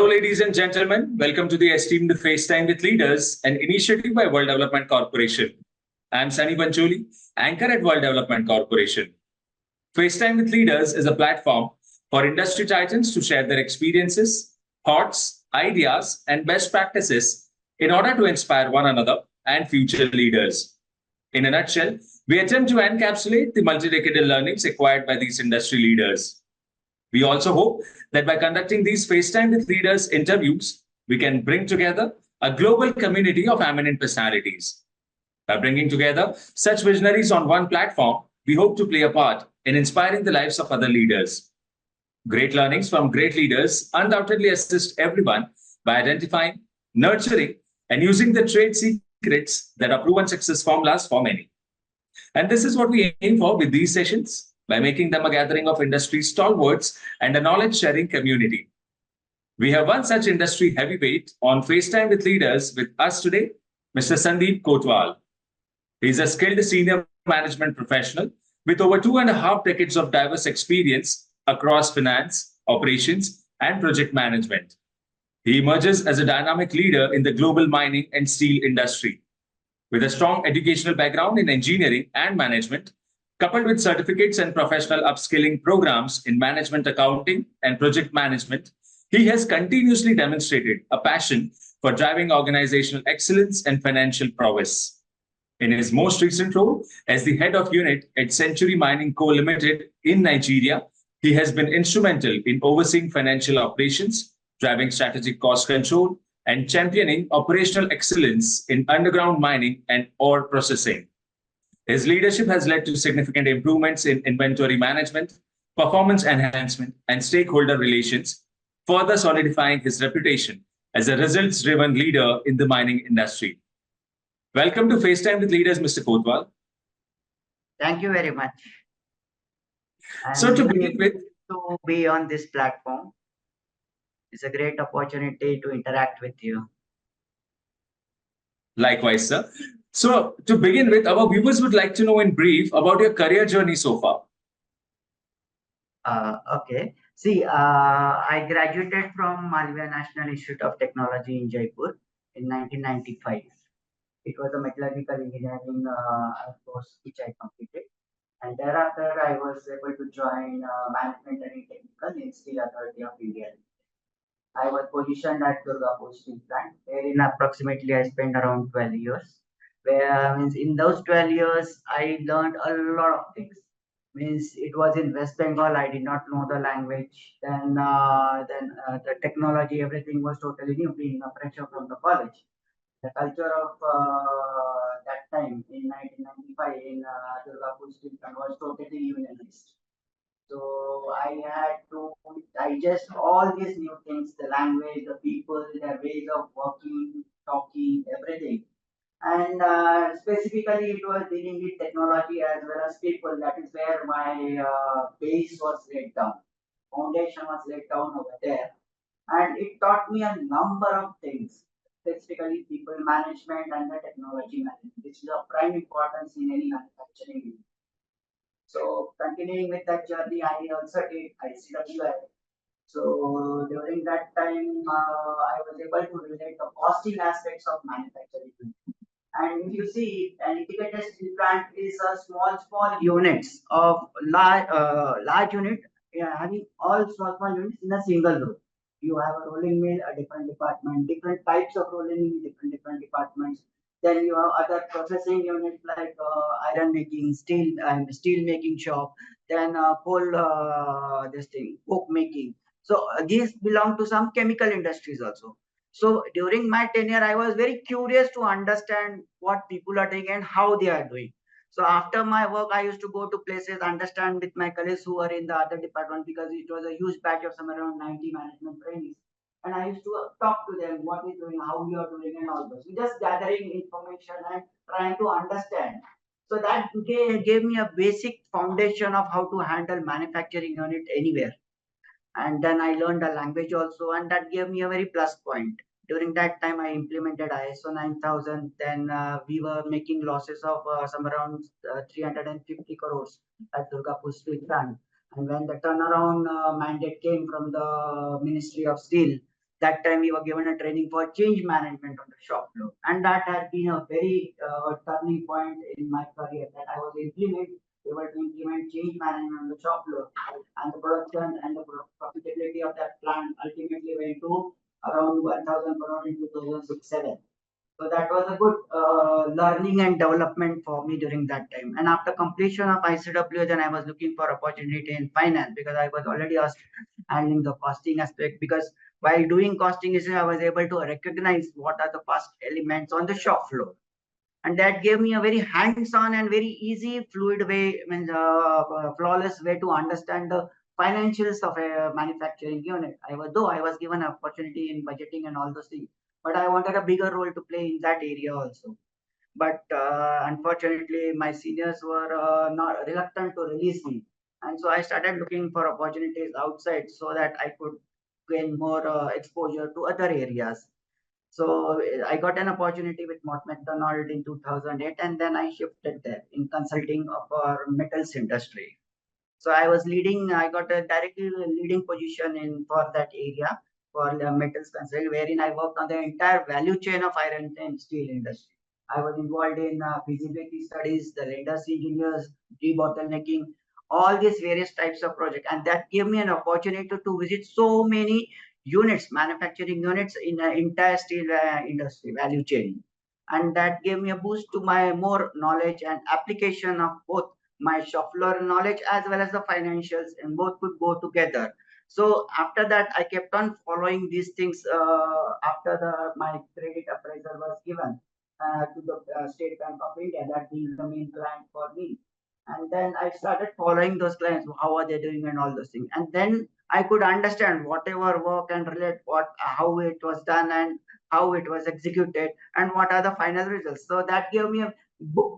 ladies and gentlemen. Welcome to the esteemed FaceTime with Leaders, an initiative by World Development Corporation. I'm Sunny Pancholi, anchor at World Development Corporation. FaceTime with Leaders is a platform for industry titans to share their experiences, thoughts, ideas, and best practices in order to inspire one another and future leaders. In a nutshell, we attempt to encapsulate the multi-decadal learnings acquired by these industry leaders. We also hope that by conducting these FaceTime with Leaders interviews, we can bring together a global community of eminent personalities. By bringing together such visionaries on one platform, we hope to play a part in inspiring the lives of other leaders. Great learnings from great leaders undoubtedly assist everyone by identifying, nurturing, and using the trade secrets that are proven success formulas for many. And this is what we aim for with these sessions, by making them a gathering of industry stalwarts and a knowledge-sharing community. We have one such industry heavyweight on FaceTime with Leaders with us today, Mr. Sandeep Kotwal. He is a skilled senior management professional with over 2.5 decades of diverse experience across finance, operations, and project management. He emerges as a dynamic leader in the global mining and steel industry. With a strong educational background in engineering and management, coupled with certificates and professional upskilling programs in management accounting and project management, he has continuously demonstrated a passion for driving organizational excellence and financial prowess. In his most recent role as the head of unit at Century Mining Co. Limited in Nigeria, he has been instrumental in overseeing financial operations, driving strategic cost control, and championing operational excellence in underground mining and ore processing. His leadership has led to significant improvements in inventory management, performance enhancement, and stakeholder relations, further solidifying his reputation as a results-driven leader in the mining industry. Welcome to FaceTime with Leaders, Mr. Kotwal. Thank you very much. So to begin with, to be on this platform, it's a great opportunity to interact with you. Likewise, sir. So to begin with, our viewers would like to know in brief about your career journey so far. Okay. See, I graduated from Malviya National Institute of Technology in Jaipur in 1995. It was a metallurgical engineering course which I completed. And thereafter, I was able to join management and technical in Steel Authority of India. I was positioned at Durgapur Steel Plant, wherein approximately I spent around 12 years. Where means in those 12 years, I learned a lot of things. Means it was in West Bengal, I did not know the language. Then the technology, everything was totally new, being a fresher from the college. The culture of that time in 1995 in Durgapur Steel Plant was totally unionized. So I had to digest all these new things, the language, the people, their ways of working, talking, everything. And specifically, it was dealing with technology as well as people. That is where my base was laid down. Foundation was laid down over there. And it taught me a number of things, specifically people management and the technology management, which is of prime importance in any manufacturing. So continuing with that journey, I also did ICWI. So during that time, I was able to relate the costing aspects of manufacturing. And if you see, an integrated steel plant is a small units of large unit, having all small units in a single row. You have a rolling mill, a different department, different types of rolling mill, different departments. Then you have other processing units like iron making, steel making shop, then coal, coke making. So these belong to some chemical industries also. So during my tenure, I was very curious to understand what people are doing and how they are doing. So after my work, I used to go to places, understand with my colleagues who are in the other department, because it was a huge batch of somewhere around 90 management trainees. And I used to talk to them, what is doing, how you are doing, and all those. Just gathering information and trying to understand. So that gave me a basic foundation of how to handle manufacturing unit anywhere. And then I learned the language also, and that gave me a very plus point. During that time, I implemented ISO 9000. Then we were making losses of some around 350 crores at Durgapur Steel Plant. And when the turnaround mandate came from the Ministry of Steel, That time we were given a training for change management on the shop floor, and that had been a very turning point in my career, that I was able to implement change management on the shop floor, and the production and the profitability of that plant ultimately went to around 1,000 crore in 2006-7. So that was a good learning and development for me during that time. And after completion of ICW, then I was looking for opportunity in finance, because I was already handling the costing aspect. Because while doing costing, I was able to recognize what are the cost elements on the shop floor, and that gave me a very hands-on and very easy, fluid way, flawless way to understand the financials of a manufacturing unit. Though I was given an opportunity in budgeting and all those things, but I wanted a bigger role to play in that area also. But unfortunately, my seniors were not reluctant to release me, and so I started looking for opportunities outside so that I could gain more exposure to other areas. So I got an opportunity with Mott MacDonald in 2008, and then I shifted there in consulting for metals industry. So I got a directly leading position in for that area for the metals consulting, wherein I worked on the entire value chain of iron and steel industry. I was involved in feasibility studies, the lenders engineers, debottlenecking, all these various types of projects, and that gave me an opportunity to visit so many units, manufacturing units in the entire steel industry value chain, and that gave me a boost to my more knowledge and application of both my shop floor knowledge as well as the financials, and both could go together. So after that, I kept on following these things. After my credit appraisal was given to the State Bank of India, that being the main client for me, and then I started following those clients, how are they doing and all those things, and then I could understand whatever work and relate what how it was done and how it was executed and what are the final results. So that gave me a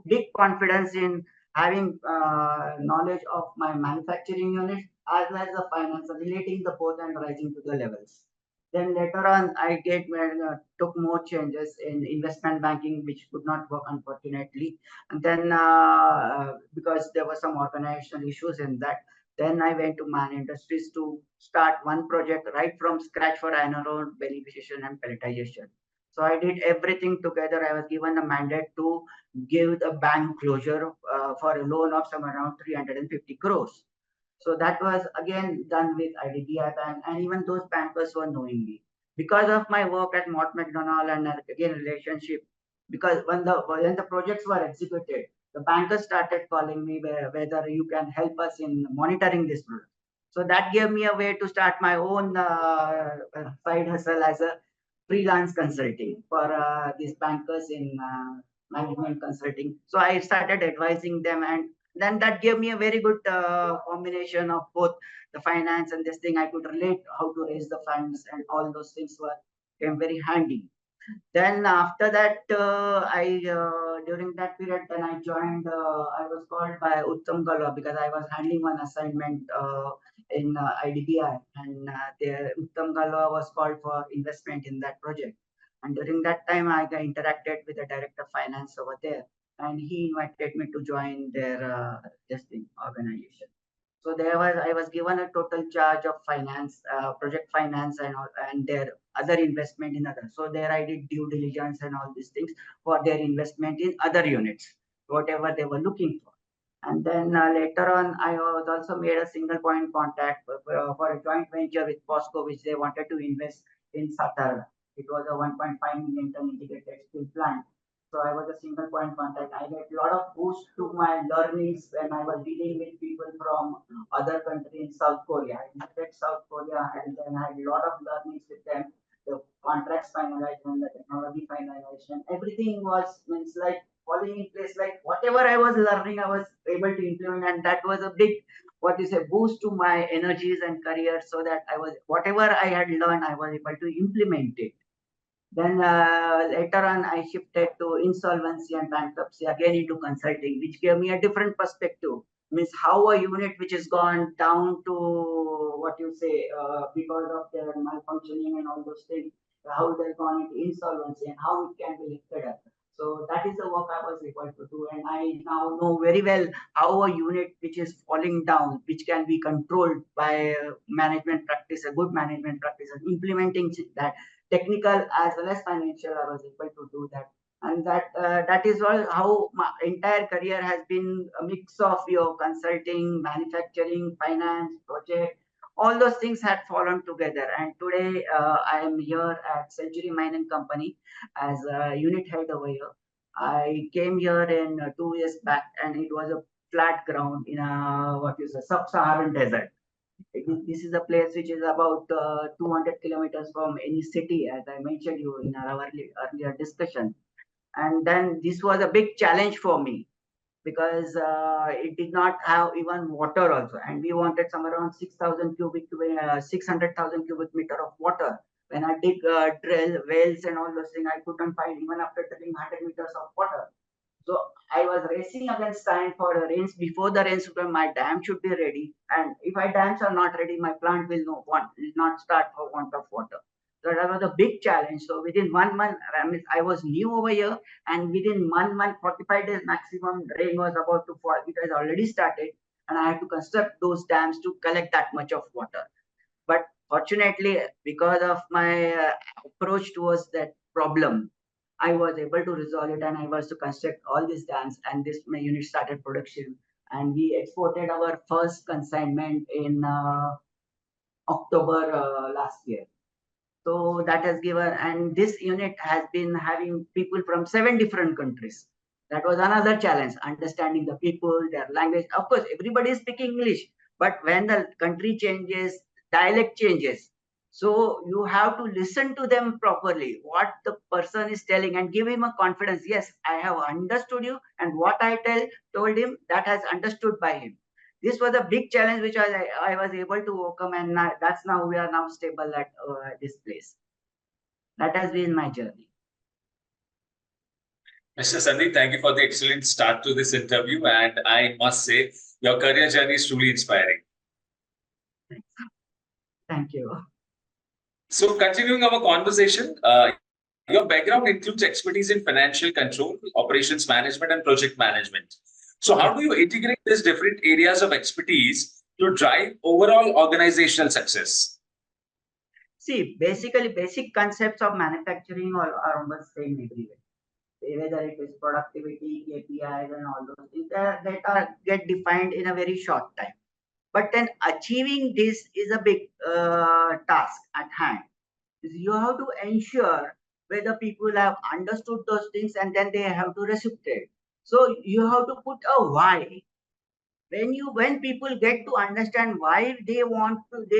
big confidence in having knowledge of my manufacturing unit as well as the finance, relating the both and rising to the levels. Then later on, took more changes in investment banking, which could not work unfortunately. And then because there were some organizational issues in that, then I went to Man Industries to start one project right from scratch for aniline beneficiation and pelletization. So I did everything together. I was given a mandate to give the bank closure for a loan of some around 350 crores. So that was again done with IDBI Bank, and even those bankers were knowing me because of my work at Mott MacDonald and again relationship. Because when the projects were executed, the bankers started calling me whether you can help us in monitoring this project. So that gave me a way to start my own side hustle as a freelance consulting for these bankers in management consulting. So I started advising them, and then that gave me a very good combination of both the finance and this thing. I could relate how to raise the funds, and all those things were came very handy. Then after that, I during that period, then I joined. I was called by Uttam Galva because I was handling one assignment in IDBI, and Uttam Galva was called for investment in that project. And during that time, I interacted with the director of finance over there, and he invited me to join their testing organization. So I was given a total charge of finance, project finance, and their other investment in others. So there I did due diligence and all these things for their investment in other units, whatever they were looking for. And then later on, I was also made a single point contact for a joint venture with POSCO, which they wanted to invest in Satara. It was a 1.5 million ton integrated steel plant. So I was a single point contact. I got a lot of boost to my learnings when I was dealing with people from other countries in South Korea. I visited South Korea, and then I had a lot of learnings with them. The contracts finalization, the technology finalization, everything was means like falling in place. Like whatever I was learning, I was able to implement, and that was a big what is a boost to my energies and career. So that I was whatever I had learned, I was able to implement it. Then later on, I shifted to insolvency and bankruptcy again into consulting, which gave me a different perspective. Means how a unit which has gone down to what you say because of their malfunctioning and all those things, how they've gone into insolvency and how it can be lifted up. So that is the work I was able to do, and I now know very well how a unit which is falling down, which can be controlled by management practice, a good management practice, and implementing that technical as well as financial, I was able to do that. And that is all how my entire career has been a mix of your consulting, manufacturing, finance, project. All those things had fallen together, and today I am here at Century Mining Company as a unit head over here. I came here in 2 years back, and it was a flat ground in a what is a sub-Saharan desert. This is a place which is about 200 kilometers from any city, as I mentioned you in our earlier discussion. And then this was a big challenge for me because it did not have even water also, and we wanted somewhere around 600,000 cubic meter of water. When I dig drill wells and all those things, I couldn't find even after drilling 100 meters of water. So I was racing against time for the rains. Before the rains, my dam should be ready. And if my dams are not ready, my plant will not start for want of water. So that was a big challenge. So within 1 month, I was new over here, and within 1 month, 45 days maximum, rain was about to fall. It has already started, and I had to construct those dams to collect that much of water. But fortunately, because of my approach towards that problem, I was able to resolve it, and I was to construct all these dams, and this my unit started production, and we exported our first consignment in October last year. So that has given, and this unit has been having people from 7 different countries. That was another challenge, understanding the people, their language. Of course, everybody is speaking English, but when the country changes, dialect changes. So you have to listen to them properly, what the person is telling, and give him a confidence. Yes, I have understood you, and what I told him, that has understood by him. This was a big challenge which I was able to overcome, and that's now we are now stable at this place. That has been my journey. Mr. Sandeep, thank you for the excellent start to this interview, and I must say your career journey is truly inspiring. Thank you. So continuing our conversation, your background includes expertise in financial control, operations management, and project management. So how do you integrate these different areas of expertise to drive overall organizational success? See, basically, basic concepts of manufacturing are almost same everywhere. Whether it is productivity, KPIs, and all those things get defined in a very short time. But then achieving this is a big task at hand. You have to ensure whether people have understood those things, and then they have to reciprocate. So you have to put a why. When people get to understand why they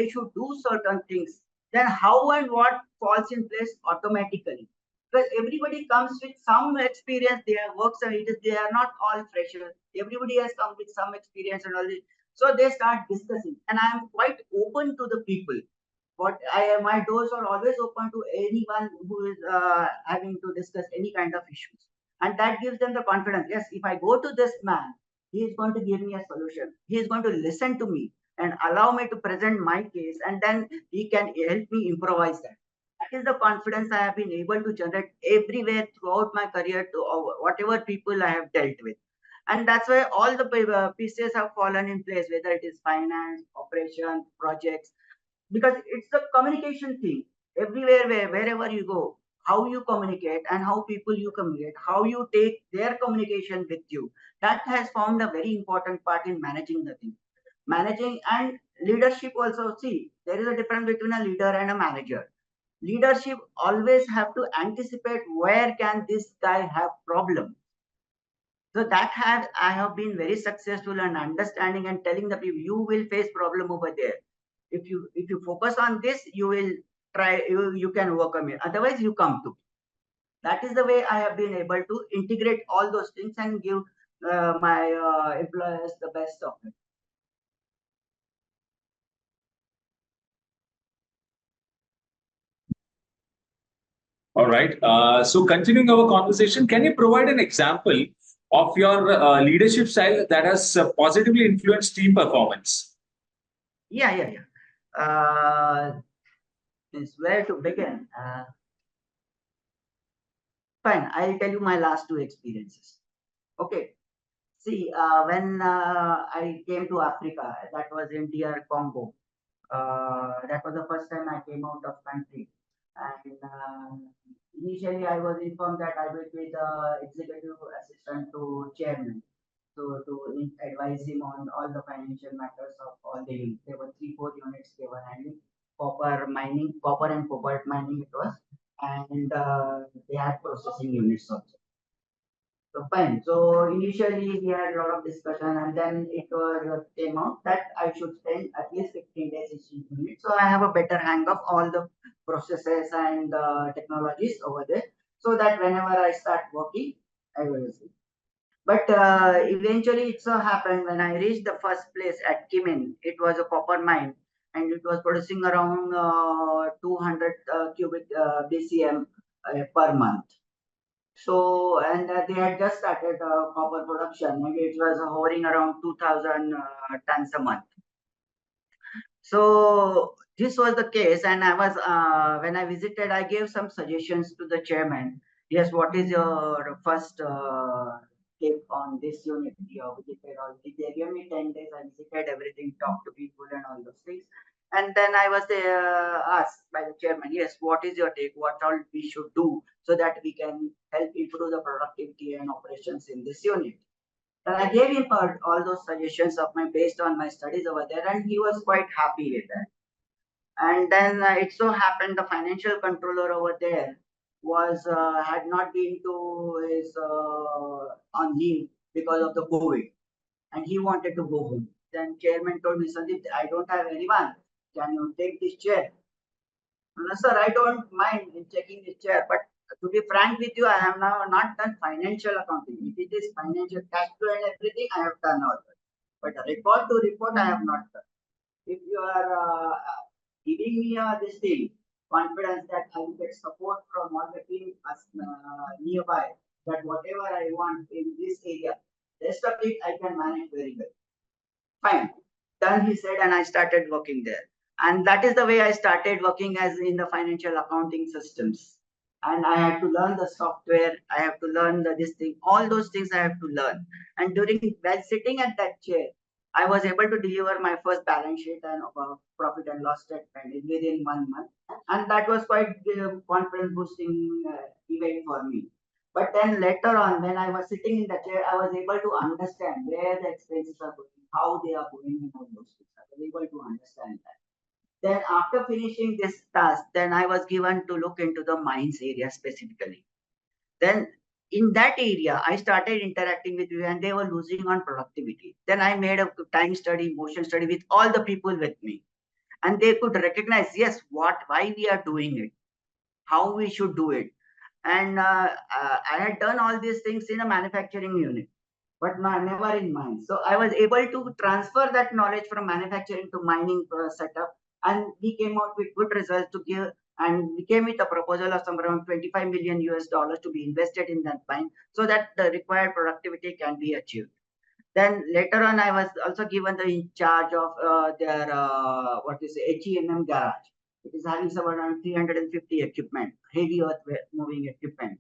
should do certain things, then how and what falls in place automatically. Because everybody comes with some experience, their works and they are not all freshers. Everybody has come with some experience and all this. So they start discussing, and I am quite open to the people. My doors are always open to anyone who is having to discuss any kind of issues, and that gives them the confidence. Yes, if I go to this man, he is going to give me a solution. He is going to listen to me and allow me to present my case, and then he can help me improvise that. That is the confidence I have been able to generate everywhere throughout my career to whatever people I have dealt with. And that's why all the pieces have fallen in place, whether it is finance, operations, projects, because it's the communication thing everywhere, wherever you go, how you communicate and how people you communicate, how you take their communication with you, that has formed a very important part in managing the thing. Managing and leadership also. See, there is a difference between a leader and a manager. Leadership always have to anticipate where can this guy have problem. So that has I have been very successful in understanding and telling the people, you will face problem over there. If you focus on this, you will you can overcome it. Otherwise, you come to. That is the way I have been able to integrate all those things and give my employers the best of it. All right. So continuing our conversation, can you provide an example of your leadership style that has positively influenced team performance? Yeah. Is where to begin. fine. I'll tell you my last two experiences. Okay. See, when I came to Africa, that was in DR Congo. That was the first time I came out of country. And initially, I was informed that I will be the executive assistant to chairman. So to advise him on all the financial matters of all the units. There were 3-4 units they were handling: copper mining, copper and cobalt mining it was, and they had processing units also. So fine. So initially we had a lot of discussion, and then it was came out that I should spend at least 15 days in unit. So I have a better hang of all the processes and technologies over there, so that whenever I start working, I will see. But eventually, it so happened when I reached the first place at Kimin, it was a copper mine, and it was producing around 200 cubic BCM per month. So, and they had just started copper production, and it was hovering around 2,000 tons a month. So this was the case, and I was when I visited, I gave some suggestions to the chairman. Yes, what is your first take on this unit? You visited all. They gave me 10 days. I visited everything, talked to people, and all those things. And then I was asked by the chairman, yes, what is your take? What all we should do so that we can help improve the productivity and operations in this unit? And I gave him all those suggestions of my based on my studies over there, and he was quite happy with that. And then it so happened the financial controller over there was had not been to his on leave because of the COVID, and he wanted to go home. Then chairman told me, Sandeep, I don't have anyone. Can you take this chair? No, sir, I don't mind in checking this chair, but to be frank with you, I have now not done financial accounting. If it is financial cash flow and everything, I have done all that. But report to report, I have not done. If you are giving me this thing, confidence that I will get support from all the team nearby, that whatever I want in this area, rest of it I can manage very well. Fine. Done, he said, and I started working there. And that is the way I started working as in the financial accounting systems. And I had to learn the software. I have to learn this thing. All those things I have to learn. And while sitting at that chair, I was able to deliver my first balance sheet and profit and loss statement within 1 month. And that was quite confidence boosting event for me. But then later on, when I was sitting in the chair, I was able to understand where the expenses are going, how they are going, and all those things. I was able to understand that. Then after finishing this task, then I was given to look into the mines area specifically. Then in that area, I started interacting with you, and they were losing on productivity. Then I made a time study, motion study with all the people with me. And they could recognize, yes, why we are doing it, how we should do it. And I had done all these things in a manufacturing unit, but never in mines. So I was able to transfer that knowledge from manufacturing to mining setup, and we came out with good results to give. And we came with a proposal of some around 25 million US dollars to be invested in that mine, so that the required productivity can be achieved. Then later on, I was also given the in charge of their HEMM garage. It is having some around 350 equipment, heavy earth moving equipment.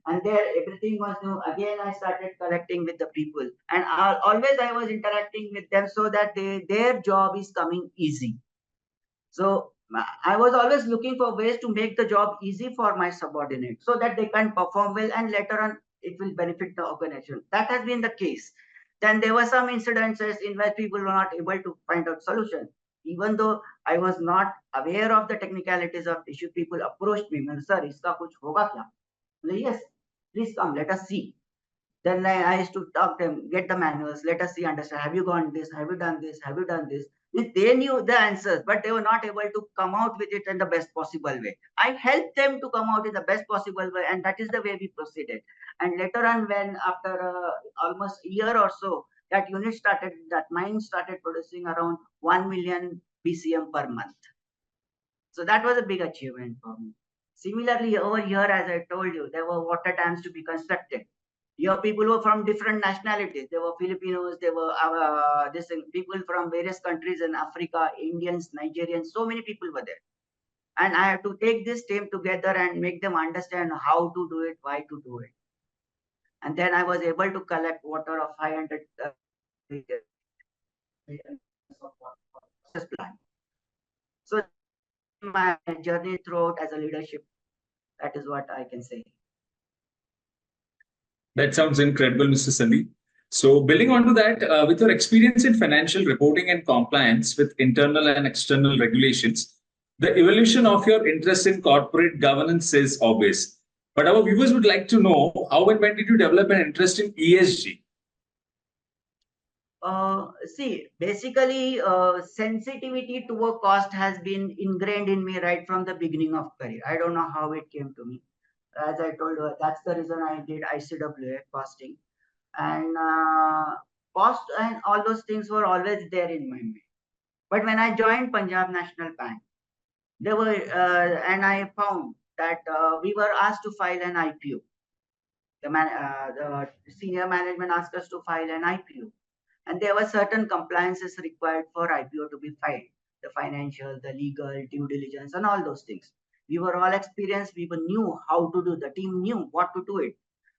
And there, everything was new. Again, I started collecting with the people, and always I was interacting with them so that their job is coming easy. So I was always looking for ways to make the job easy for my subordinate so that they can perform well, and later on it will benefit the organization. That has been the case. Then there were some incidences in which people were not able to find out solution. Even though I was not aware of the technicalities of issue, people approached me, sir, iska kuch hoga kya? Yes, please come, let us see. Then I used to talk to them, get the manuals, let us see, understand. Have you gone this? Have you done this? Have you done this? They knew the answers, but they were not able to come out with it in the best possible way. I helped them to come out in the best possible way, and that is the way we proceeded. And later on, when after almost a year or so, that mine started producing around 1 million BCM per month. So that was a big achievement for me. Similarly, over here, as I told you, there were water dams to be constructed. Your people were from different nationalities. There were Filipinos, there were people from various countries in Africa, Indians, Nigerians, so many people were there. And I had to take this team together and make them understand how to do it, why to do it. And then I was able to collect water of 500 liters of water for process plant. So my journey throughout as a leadership, that is what I can say. That sounds incredible, Mr. Sandeep. So, building onto that, with your experience in financial reporting and compliance with internal and external regulations, the evolution of your interest in corporate governance is obvious. But our viewers would like to know how and when did you develop an interest in ESG? See, basically, sensitivity to a cost has been ingrained in me right from the beginning of career. I don't know how it came to me. As I told you, that's the reason I did ICWA costing. And cost and all those things were always there in my mind. But when I joined Punjab National Bank, there were, and I found that we were asked to file an IPO. The senior management asked us to file an IPO, and there were certain compliances required for IPO to be filed: the financial, the legal, due diligence, and all those things. We were all experienced. We knew how to do. The team knew what to do it.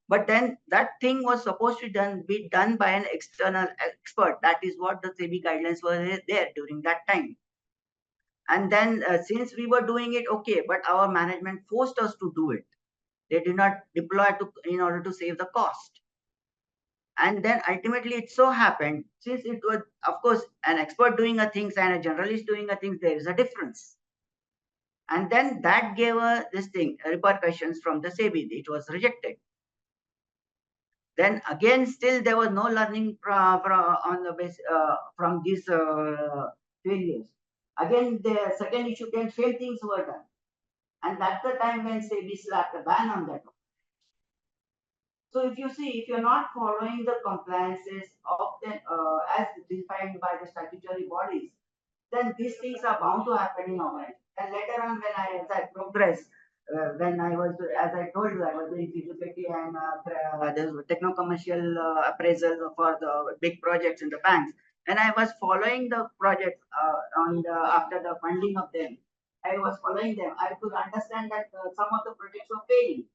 But then that thing was supposed to be done by an external expert. That is what the SEBI guidelines were there during that time. And then since we were doing it, okay, but our management forced us to do it. They did not deploy to in order to save the cost. And then ultimately it so happened, since it was, of course, an expert doing a things and a generalist doing a things, there is a difference. And then that gave this thing repercussions from the SEBI. It was rejected. Then again, still there was no learning on the base from these failures. Again, the second issue came, same things were done. And that's the time when SEBI slapped a ban on that. So if you see, if you're not following the compliances of the as defined by the statutory bodies, then these things are bound to happen in our life. And later on, as I progress, when I was, as I told you, I was doing feasibility and the techno-commercial appraisal for the big projects in the banks. And I was following the projects after the funding of them. I was following them. I could understand that some of the projects were failing.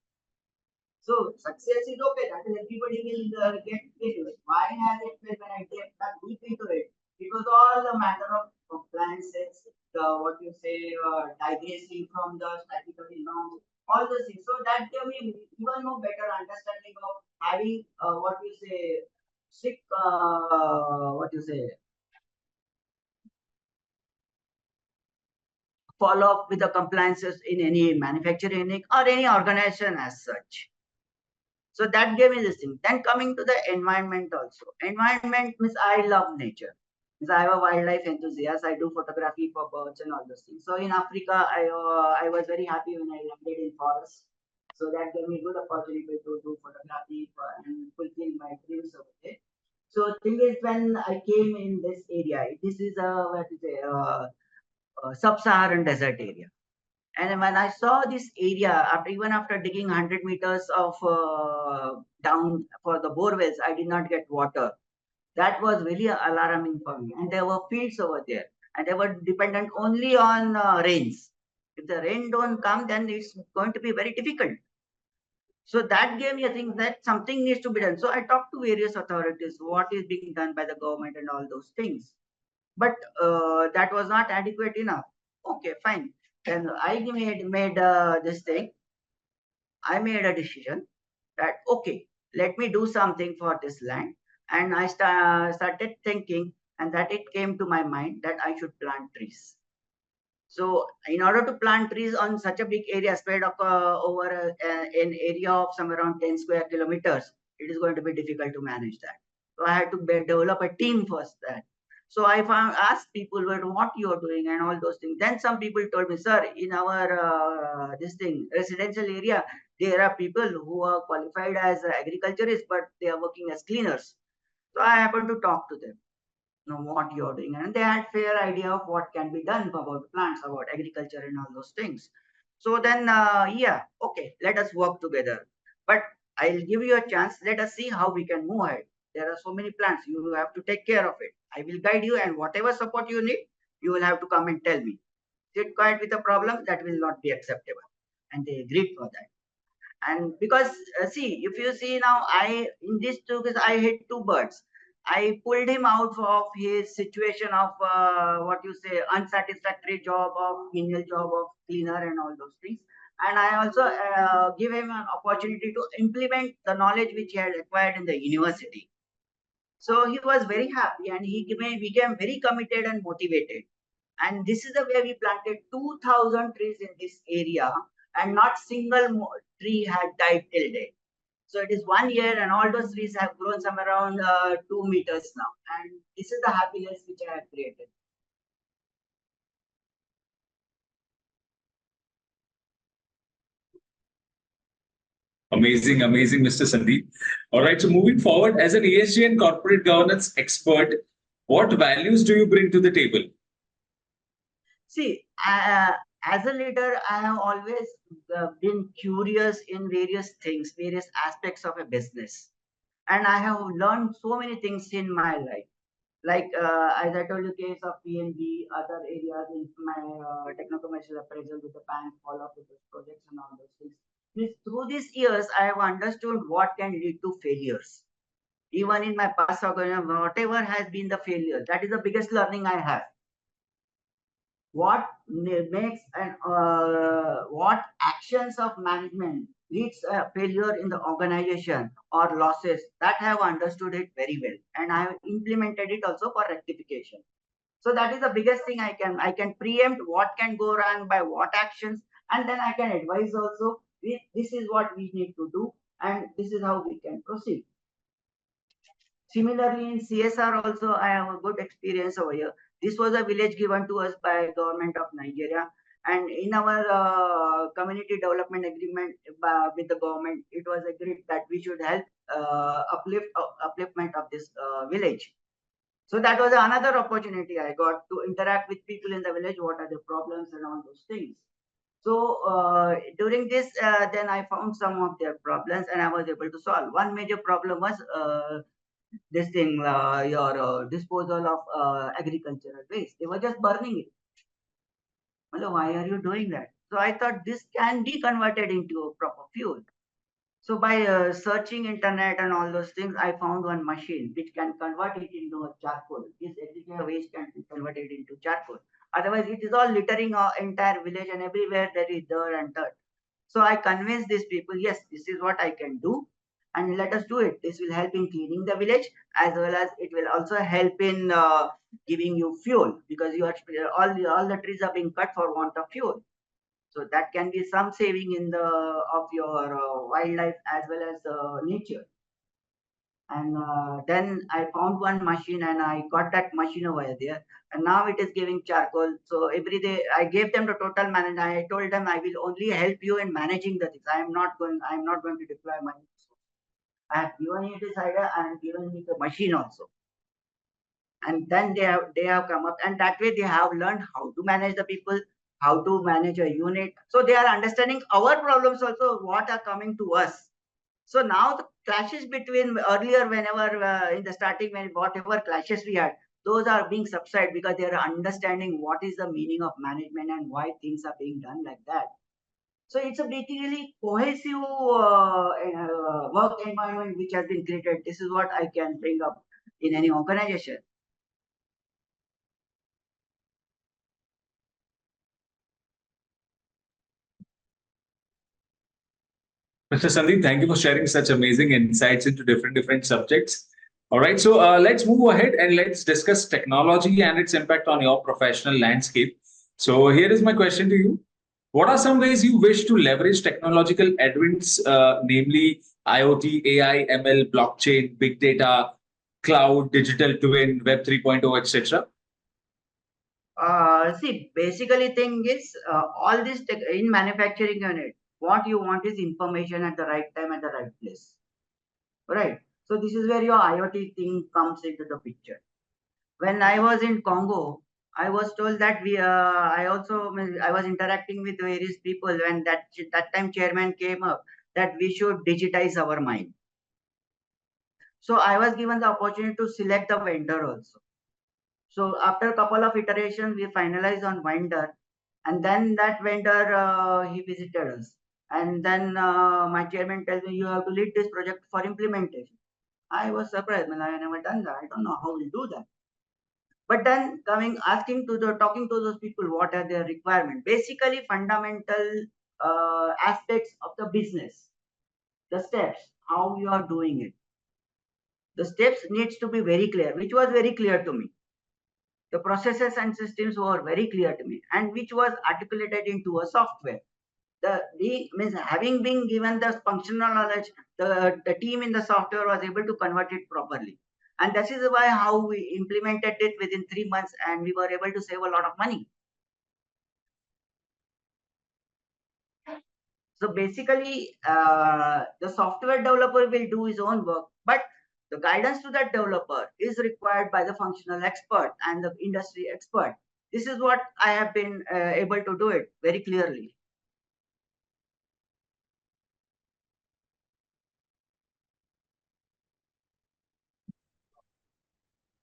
So success is okay. That is, everybody will get into it. Why has it failed when I get that deep into it? It was all a matter of compliances, the what you say, digressing from the statutory norms, all those things. So that gave me even more better understanding of having what you say, strict, what you say, follow up with the compliances in any manufacturing unit or any organization as such. So that gave me this thing. Then coming to the environment also. Environment means I love nature. Means I have a wildlife enthusiast. I do photography for birds and all those things. So in Africa, I was very happy when I landed in forest. So that gave me good opportunity to do photography and fulfill my dreams over there. So thing is, when I came in this area, this is a sub-Saharan desert area. And when I saw this area, even after digging 100 meters of down for the bore wells, I did not get water. That was really alarming for me. And there were fields over there, and they were dependent only on rains. If the rain don't come, then it's going to be very difficult. So that gave me a thing that something needs to be done. So I talked to various authorities, what is being done by the government and all those things. But that was not adequate enough. Okay, fine. Then I made this thing. I made a decision that okay, let me do something for this land, and I started thinking, and that it came to my mind that I should plant trees. So, in order to plant trees on such a big area, spread over an area of some around 10 square kilometers, it is going to be difficult to manage that. So, I had to develop a team first. That. So, I asked people what you are doing and all those things. Then some people told me, sir, in our this thing residential area, there are people who are qualified as agriculturists, but they are working as cleaners. So, I happened to talk to them, know what you're doing, and they had fair idea of what can be done about plants, about agriculture and all those things. So then yeah, okay, let us work together, but I'll give you a chance. Let us see how we can move ahead. There are so many plants, you have to take care of it. I will guide you, and whatever support you need, you will have to come and tell me. sit quiet with the problem, that will not be acceptable. And they agreed for that. And because see, if you see now, in this two cases I hit two birds. I pulled him out of his situation of what you say, unsatisfactory job, of menial job of cleaner and all those things, and I also give him an opportunity to implement the knowledge which he had acquired in the university. So he was very happy, and he became very committed and motivated. And this is the way we planted 2,000 trees in this area, and not single tree had died till date. So it is 1 year, and all those trees have grown somewhere around 2 meters now. And this is the happiness which I have created. Amazing, amazing, Mr. Sandeep. All right, so moving forward, as an ESG and corporate governance expert, what values do you bring to the table? See, as a leader, I have always been curious in various things, various aspects of a business. And I have learned so many things in my life. Like, as I told you, case of PNB, other areas in my techno-commercial appraisal with the bank, follow-up with the projects and all those things. Through these years, I have understood what can lead to failures. Even in my past, whatever has been the failure, that is the biggest learning I have. What makes and what actions of management leads a failure in the organization or losses, that I have understood it very well, and I have implemented it also for rectification. So that is the biggest thing. I can preempt what can go wrong by what actions, and then I can advise also, this is what we need to do, and this is how we can proceed. Similarly, in CSR also, I have a good experience over here. This was a village given to us by government of Nigeria, and in our community development agreement with the government, it was agreed that we should help upliftment of this village. So that was another opportunity I got to interact with people in the village. What are the problems and all those things. So during this, then I found some of their problems, and I was able to solve. One major problem was this thing, your disposal of agricultural waste. They were just burning it. Hello, why are you doing that? So I thought this can be converted into a proper fuel. So by searching internet and all those things, I found one machine which can convert it into a charcoal. This agricultural waste can be converted into charcoal. Otherwise, it is all littering our entire village, and everywhere there is dirt and dirt. So I convinced these people, yes, this is what I can do, and let us do it. This will help in cleaning the village, as well as it will also help in giving you fuel, because you are all the trees are being cut for want of fuel. So that can be some saving in the of your wildlife as well as nature. And then I found one machine, and I got that machine over there, and now it is giving charcoal. So every day I gave them the total management. I told them I will only help you in managing the things. I am not going to deploy money. I have given you this idea and given you the machine also. And then they have come up, and that way they have learned how to manage the people, how to manage a unit. So they are understanding our problems also, what are coming to us. So now the clashes between earlier, whenever in the starting, when whatever clashes we had, those are being subsided, because they are understanding what is the meaning of management and why things are being done like that. So it's a basically cohesive work environment which has been created. This is what I can bring up in any organization. Mr. Sandeep, thank you for sharing such amazing insights into different subjects. All right, so let's move ahead and let's discuss technology and its impact on your professional landscape. So here is my question to you. What are some ways you wish to leverage technological advents, namely IoT, AI, ML, blockchain, big data, cloud, digital twin, Web 3.0, etc.? See, basically thing is all this in manufacturing unit, what you want is information at the right time at the right place, right? So this is where your IoT thing comes into the picture. When I was in Congo, I was told that I was interacting with various people when that time chairman came up that we should digitize our mine. So I was given the opportunity to select the vendor also. So after a couple of iterations, we finalized on vendor. And then that vendor, he visited us. And then my chairman tells me, you have to lead this project for implementation. I was surprised, man. I have never done that. I don't know how we'll do that. But then talking to those people, what are their requirements? Basically, fundamental aspects of the business, the steps, how you are doing it. The steps needs to be very clear, which was very clear to me. The processes and systems were very clear to me, and which was articulated into a software. Means having been given the functional knowledge, the team in the software was able to convert it properly. And that is why how we implemented it within 3 months, and we were able to save a lot of money. So basically, the software developer will do his own work, but the guidance to that developer is required by the functional expert and the industry expert. This is what I have been able to do it very clearly.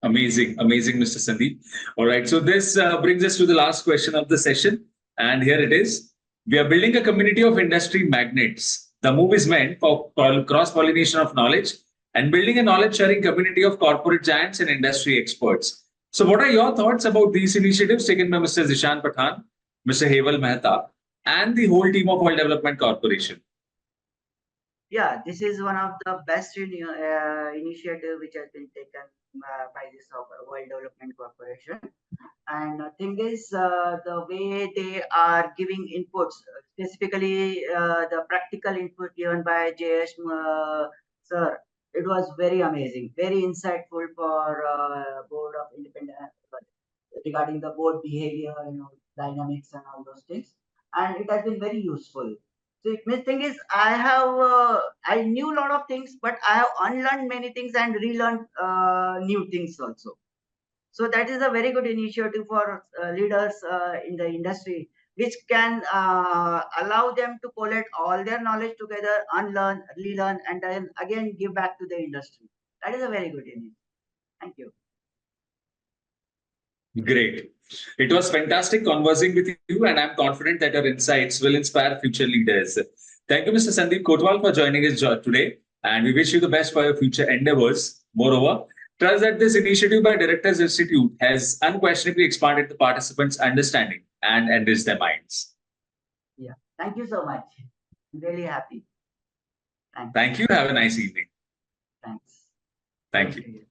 Amazing, amazing, Mr. Sandeep. All right, so this brings us to the last question of the session. And here it is. We are building a community of industry magnates. The move is meant for cross-pollination of knowledge and building a knowledge-sharing community of corporate giants and industry experts. So what are your thoughts about these initiatives taken by Mr. Zishan Pathan, Mr. Heval Mehta, and the whole team of World Development Corporation? Yeah, this is one of the best initiative which has been taken by this World Development Corporation. And the thing is, the way they are giving inputs, specifically the practical input given by JS sir, it was very amazing, very insightful for board of independent regarding the board behavior, dynamics and all those things. And it has been very useful. So the thing is, I knew a lot of things, but I have unlearned many things and relearned new things also. So that is a very good initiative for leaders in the industry, which can allow them to collect all their knowledge together, unlearn, relearn, and then again give back to the industry. That is a very good initiative. Thank you. Great. It was fantastic conversing with you, and I'm confident that your insights will inspire future leaders. Thank you, Mr. Sandeep Kotwal, for joining us today, and we wish you the best for your future endeavors. Moreover, trust that this initiative by Directors Institute has unquestionably expanded the participants' understanding and enriched their minds. Yeah. Thank you so much. I'm really happy. Thanks. Thank you. Have a nice evening. Thanks. Thank you.